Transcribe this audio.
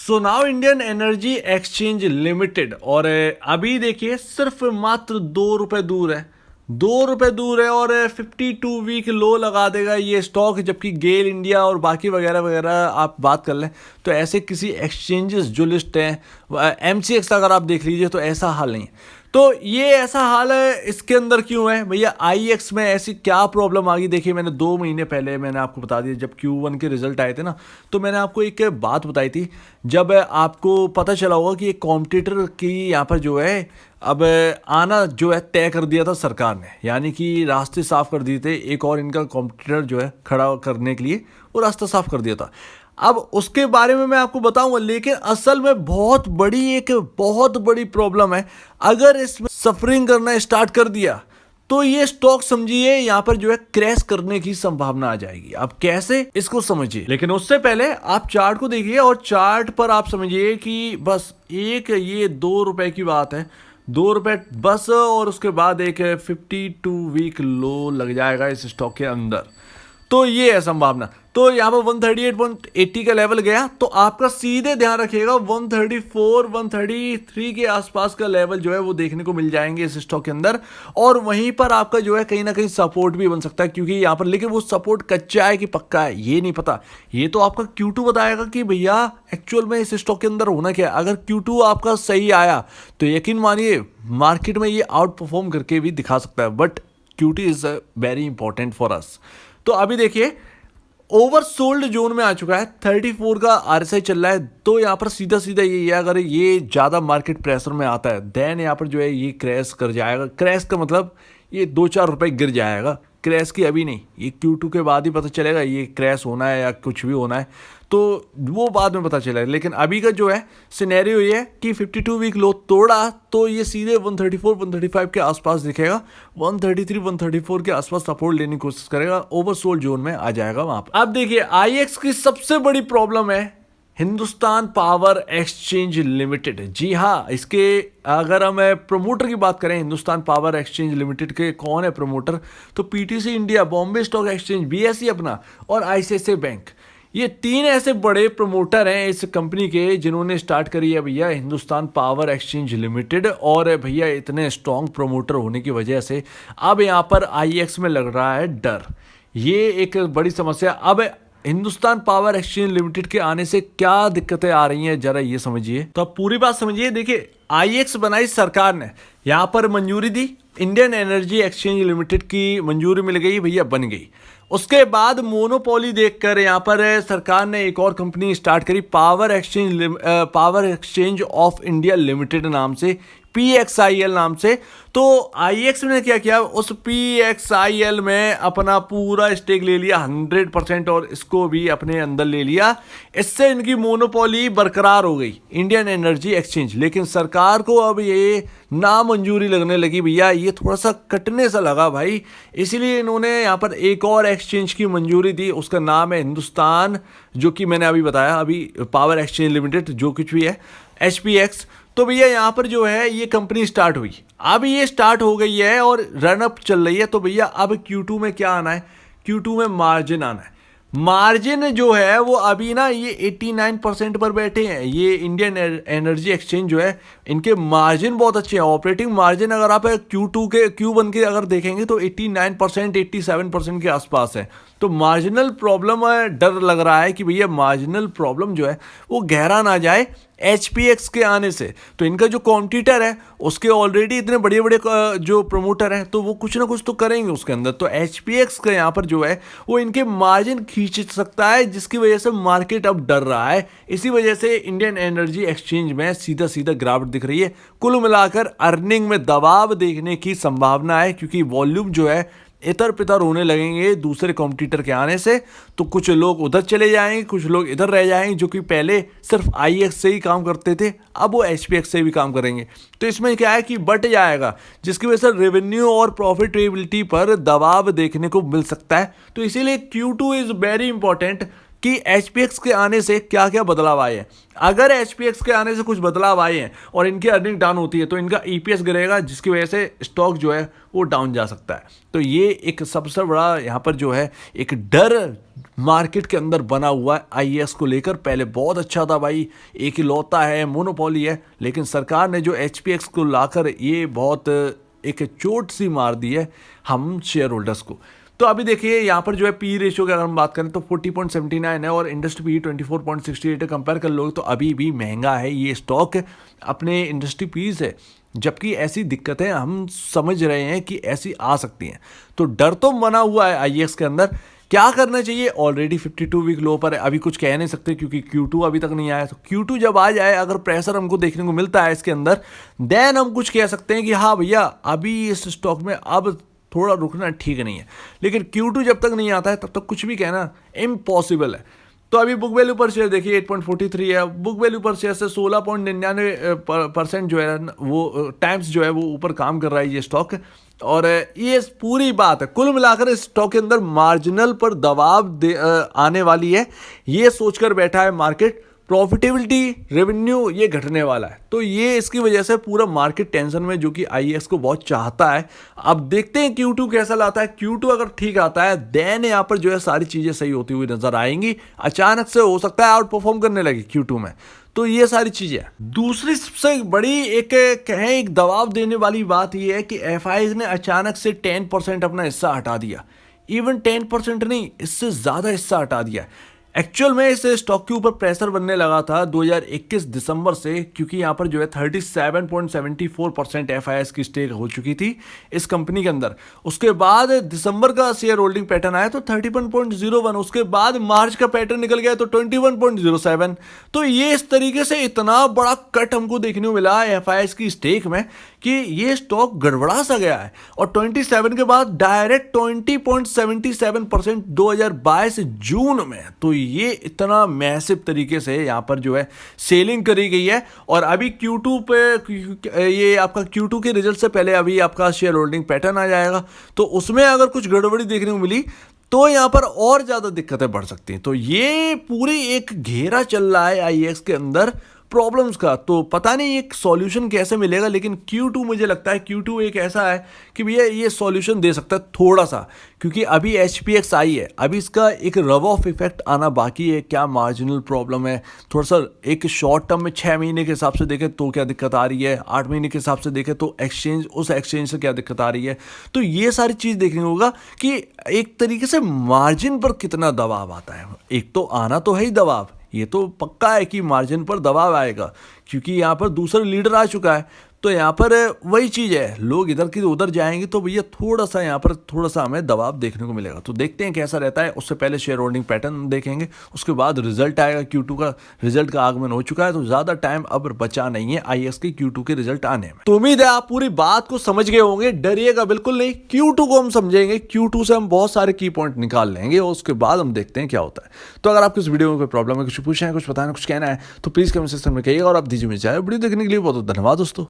So now Indian energy exchange limited और अभी देखिए सिर्फ मात्र 2 रुपए दूर है, 2 रुपए दूर है और 52 वीक लो लगा देगा ये स्टॉक। जबकि गेल इंडिया और बाकी वगैरह वगैरह आप बात कर लें तो ऐसे किसी एक्सचेंजेस जो लिस्ट हैं, एमसीएक्स अगर आप देख लीजिए तो ऐसा हाल नहीं है। तो ये ऐसा हाल है, इसके अंदर क्यों है भैया? आईएक्स में ऐसी क्या प्रॉब्लम आ गई? देखिए मैंने 2 महीने पहले मैंने आपको बता दिया, जब Q1 के रिजल्ट आए थे ना, तो मैंने आपको एक बात बताई थी। जब आपको पता चला होगा कि एक कॉम्पिटिटर की यहाँ पर जो है अब आना जो है तय कर दिया था सरकार ने, यानी कि रास्ते साफ कर दिए थे। एक और इनका कॉम्पिटिटर जो है खड़ा करने के लिए वो रास्ता साफ कर दिया था। अब उसके बारे में मैं आपको बताऊंगा, लेकिन असल में बहुत बड़ी प्रॉब्लम है। अगर इसमें सफरिंग करना स्टार्ट कर दिया तो ये स्टॉक समझिए यहाँ पर जो है क्रैश करने की संभावना आ जाएगी। अब कैसे, इसको समझिए। लेकिन उससे पहले आप चार्ट को देखिए और चार्ट पर आप समझिए कि बस एक ये 2 रुपए की बात है, 2 रुपए बस, और उसके बाद एक 52 वीक लो लग जाएगा इस स्टॉक के अंदर। तो ये है संभावना। तो यहाँ पर 138.80 का लेवल गया तो आपका सीधे ध्यान रखिएगा 134 133 के आसपास का लेवल जो है वो देखने को मिल जाएंगे इस स्टॉक के अंदर। और वहीं पर आपका जो है कहीं ना कहीं सपोर्ट भी बन सकता है, क्योंकि यहाँ पर, लेकिन वो सपोर्ट कच्चा है कि पक्का है ये नहीं पता। ये तो आपका Q2 बताएगा कि भैया एक्चुअल में इस स्टॉक के अंदर होना क्या है। अगर Q2 आपका सही आया तो यकीन मानिए मार्केट में ये आउट परफॉर्म करके भी दिखा सकता है। But Q2 is very important for us. तो अभी देखिए ओवरसोल्ड जोन में आ चुका है, 34 का आरएसआई चल रहा है। तो यहाँ पर सीधा यही है, अगर ये ज़्यादा मार्केट प्रेशर में आता है देन यहाँ पर जो है ये क्रैश कर जाएगा। क्रैश का मतलब ये 2-4 रुपए गिर जाएगा, क्रैश की अभी नहीं, ये Q2 के बाद ही पता चलेगा ये क्रैश होना है या कुछ भी होना है, तो वो बाद में पता चलेगा। लेकिन अभी का जो है सिनेरियो ये है कि 52 वीक लो तोड़ा तो ये सीधे 134 135 के आसपास दिखेगा, 133 134 के आसपास सपोर्ट लेने की कोशिश करेगा, ओवरसोल्ड जोन में आ जाएगा वहां पर। अब देखिए आईएक्स की सबसे बड़ी प्रॉब्लम है हिंदुस्तान पावर एक्सचेंज लिमिटेड। जी हाँ, इसके अगर हम प्रमोटर की बात करें हिंदुस्तान पावर एक्सचेंज लिमिटेड के, कौन है प्रमोटर? तो PTC India, Bombay stock exchange, BSE अपना और आईसीआईसीआई बैंक। ये 3 ऐसे बड़े प्रमोटर हैं इस कंपनी के जिन्होंने स्टार्ट करी है भैया हिंदुस्तान पावर एक्सचेंज लिमिटेड। और भैया इतने स्ट्रॉन्ग प्रमोटर होने की वजह से अब यहाँ पर आईएक्स में लग रहा है डर। ये एक बड़ी समस्या। अब हिंदुस्तान पावर एक्सचेंज लिमिटेड के आने से क्या दिक्कतें आ रही हैं जरा ये समझिए। तो आप पूरी बात समझिए। देखिए आईएक्स बनाई सरकार ने, यहाँ पर मंजूरी दी, इंडियन एनर्जी एक्सचेंज लिमिटेड की मंजूरी मिल गई भैया, बन गई। उसके बाद मोनोपोली देखकर यहाँ पर सरकार ने एक और कंपनी स्टार्ट करी, power exchange of India limited नाम से, PXIL नाम से। तो आईएक्स ने क्या किया, उस PXIL में अपना पूरा स्टेक ले लिया 100% और इसको भी अपने अंदर ले लिया। इससे इनकी मोनोपोली बरकरार हो गई इंडियन एनर्जी एक्सचेंज। लेकिन सरकार को अब ये नामंजूरी लगने लगी भैया, ये थोड़ा सा कटने सा लगा भाई, इसीलिए इन्होंने यहाँ पर एक और एक्सचेंज की मंजूरी दी। उसका नाम है हिंदुस्तान, जो कि मैंने अभी बताया, अभी पावर एक्सचेंज लिमिटेड जो कुछ भी है, HPX। तो भैया यहाँ पर जो है ये कंपनी स्टार्ट हुई, अब ये स्टार्ट हो गई है और रन अप चल रही है। तो भैया अब Q2 में क्या आना है? Q2 में मार्जिन आना है। मार्जिन जो है वो अभी ना ये 89% पर बैठे हैं। ये इंडियन एनर्जी एक्सचेंज जो है इनके मार्जिन बहुत अच्छे हैं। ऑपरेटिंग मार्जिन अगर आप Q1 के अगर देखेंगे तो 89% 87% के आसपास है। तो मार्जिनल प्रॉब्लम डर लग रहा है कि भैया मार्जिनल प्रॉब्लम जो है वो गहरा ना जाए HPX के आने से। तो इनका जो कॉम्पिटिटर है उसके ऑलरेडी इतने बड़े बड़े जो प्रमोटर हैं तो वो कुछ ना कुछ तो करेंगे उसके अंदर। तो HPX का यहाँ पर जो है वो इनके मार्जिन खींच सकता है, जिसकी वजह से मार्केट अब डर रहा है। इसी वजह से इंडियन एनर्जी एक्सचेंज में सीधा गिरावट दिख रही है। कुल मिलाकर अर्निंग में दबाव देखने की संभावना है, क्योंकि वॉल्यूम जो है इधर पितर होने लगेंगे दूसरे कॉम्पिटिटर के आने से। तो कुछ लोग उधर चले जाएंगे, कुछ लोग इधर रह जाएंगे, जो कि पहले सिर्फ आईएक्स से ही काम करते थे, अब वो HPX से भी काम करेंगे। तो इसमें क्या है कि बट जाएगा, जिसकी वजह से रेवेन्यू और प्रॉफिटेबिलिटी पर दबाव देखने को मिल सकता है। तो इसीलिए Q2 इज वेरी इंपॉर्टेंट। कि HPX के आने से क्या क्या बदलाव आए हैं। अगर HPX के आने से कुछ बदलाव आए हैं और इनकी अर्निंग डाउन होती है तो इनका EPS गिरेगा, जिसकी वजह से स्टॉक जो है वो डाउन जा सकता है। तो ये एक सबसे बड़ा यहाँ पर जो है एक डर मार्केट के अंदर बना हुआ है IEX को लेकर। पहले बहुत अच्छा था भाई, एक इकलौता है, मोनोपोली है, लेकिन सरकार ने जो HPX को लाकर ये बहुत एक चोट सी मार दी है हम शेयर होल्डर्स को। तो अभी देखिए यहाँ पर जो है पी रेशियो की अगर हम बात करें तो 40.79 है और इंडस्ट्री पी 24.68 है। कंपेयर कर लोगे तो अभी भी महंगा है ये स्टॉक अपने इंडस्ट्री पी से, जबकि ऐसी दिक्कतें हम समझ रहे हैं कि ऐसी आ सकती हैं। तो डर तो बना हुआ है IEX के अंदर। क्या करना चाहिए? ऑलरेडी 52 वीक लो पर है, अभी कुछ कह नहीं सकते क्योंकि Q2 अभी तक नहीं आया। तो Q2 जब आ जाए, अगर प्रेशर हमको देखने को मिलता है इसके अंदर, देन हम कुछ कह सकते हैं कि हाँ भैया अभी इस स्टॉक में अब थोड़ा रुकना ठीक नहीं है। लेकिन Q2 जब तक नहीं आता है तब तक कुछ भी कहना इम्पॉसिबल है। तो अभी बुक वैल्यू पर शेयर देखिए 8.43 है। बुक वैल्यू पर शेयर से 16.99% जो है वो टाइम्स जो है वो ऊपर काम कर रहा है ये स्टॉक। और ये पूरी बात है, कुल मिलाकर इस स्टॉक के अंदर मार्जिनल पर दबाव आने वाली है, ये सोचकर बैठा है मार्केट। प्रॉफिटेबिलिटी, रेवेन्यू ये घटने वाला है। तो ये इसकी वजह से पूरा मार्केट टेंशन में, जो कि IEX को बहुत चाहता है। अब देखते हैं Q2 कैसा लाता है। Q2 अगर ठीक आता है देन यहाँ पर जो है सारी चीजें सही होती हुई नजर आएंगी। अचानक से हो सकता है आउट परफॉर्म करने लगे Q2 में। तो ये सारी चीजें। दूसरी सबसे बड़ी एक दबाव देने वाली बात ये है कि FIs ने अचानक से 10% अपना हिस्सा हटा दिया। इवन 10% नहीं, इससे ज्यादा हिस्सा हटा दिया। एक्चुअल में इस स्टॉक के ऊपर प्रेशर बनने लगा था 2021 दिसंबर से, क्योंकि यहाँ पर जो है 37.74% FIS की स्टेक हो चुकी थी इस कंपनी के अंदर। उसके बाद दिसंबर का शेयर होल्डिंग पैटर्न आया तो 31.01, उसके बाद मार्च का पैटर्न निकल गया तो 21.07। तो ये इस तरीके से इतना बड़ा कट हमको देखने को मिला FIS की स्टेक में कि ये स्टॉक गड़बड़ा सा गया है। और 27 के बाद डायरेक्ट 20.77% 2022 जून में। तो ये इतना मैसिव तरीके से यहाँ पर जो है सेलिंग करी गई है। और अभी Q2 पे ये आपका Q2 के रिजल्ट से पहले अभी आपका शेयर होल्डिंग पैटर्न आ जाएगा, तो उसमें अगर कुछ गड़बड़ी देखने को मिली तो यहाँ पर और ज़्यादा दिक्कतें बढ़ सकती हैं। तो ये पूरी एक घेरा चल रहा है IEX के अंदर प्रॉब्लम्स का। तो पता नहीं एक सॉल्यूशन कैसे मिलेगा, लेकिन Q2 मुझे लगता है Q2 एक ऐसा है कि भैया ये सॉल्यूशन दे सकता है थोड़ा सा, क्योंकि अभी HPX आई है, अभी इसका एक रब ऑफ इफेक्ट आना बाकी है। क्या मार्जिनल प्रॉब्लम है, थोड़ा सा एक शॉर्ट टर्म में 6 महीने के हिसाब से देखें तो क्या दिक्कत आ रही है, 8 महीने के हिसाब से देखें तो उस एक्सचेंज से क्या दिक्कत आ रही है। तो ये सारी चीज़ देखने होगा कि एक तरीके से मार्जिन पर कितना दबाव आता है। एक तो आना तो है ही दबाव, ये तो पक्का है कि मार्जिन पर दबाव आएगा, क्योंकि यहाँ पर दूसरा लीडर आ चुका है। तो यहाँ पर वही चीज़ है, लोग इधर की उधर जाएंगे तो भैया थोड़ा सा यहाँ पर थोड़ा सा हमें दबाव देखने को मिलेगा। तो देखते हैं कैसा रहता है। उससे पहले शेयर होल्डिंग पैटर्न देखेंगे, उसके बाद रिजल्ट आएगा। Q2 का रिजल्ट का आगमन हो चुका है, तो ज़्यादा टाइम अब बचा नहीं है IEX के Q2 के रिजल्ट आने में। तो उम्मीद है आप पूरी बात को समझ गए होंगे, डरिएगा बिल्कुल नहीं। Q2 को हम समझेंगे, Q2 से हम बहुत सारे की पॉइंट निकाल लेंगे और उसके बाद हम देखते हैं क्या होता है। तो अगर आपको इस वीडियो में कोई प्रॉब्लम है, कुछ पूछना है, कुछ बताना, कुछ कहना है, तो प्लीज़ कमेंट सेक्शन में कहिएगा। और आप दीजिए मुझे वीडियो देखने के लिए बहुत धन्यवाद दोस्तों।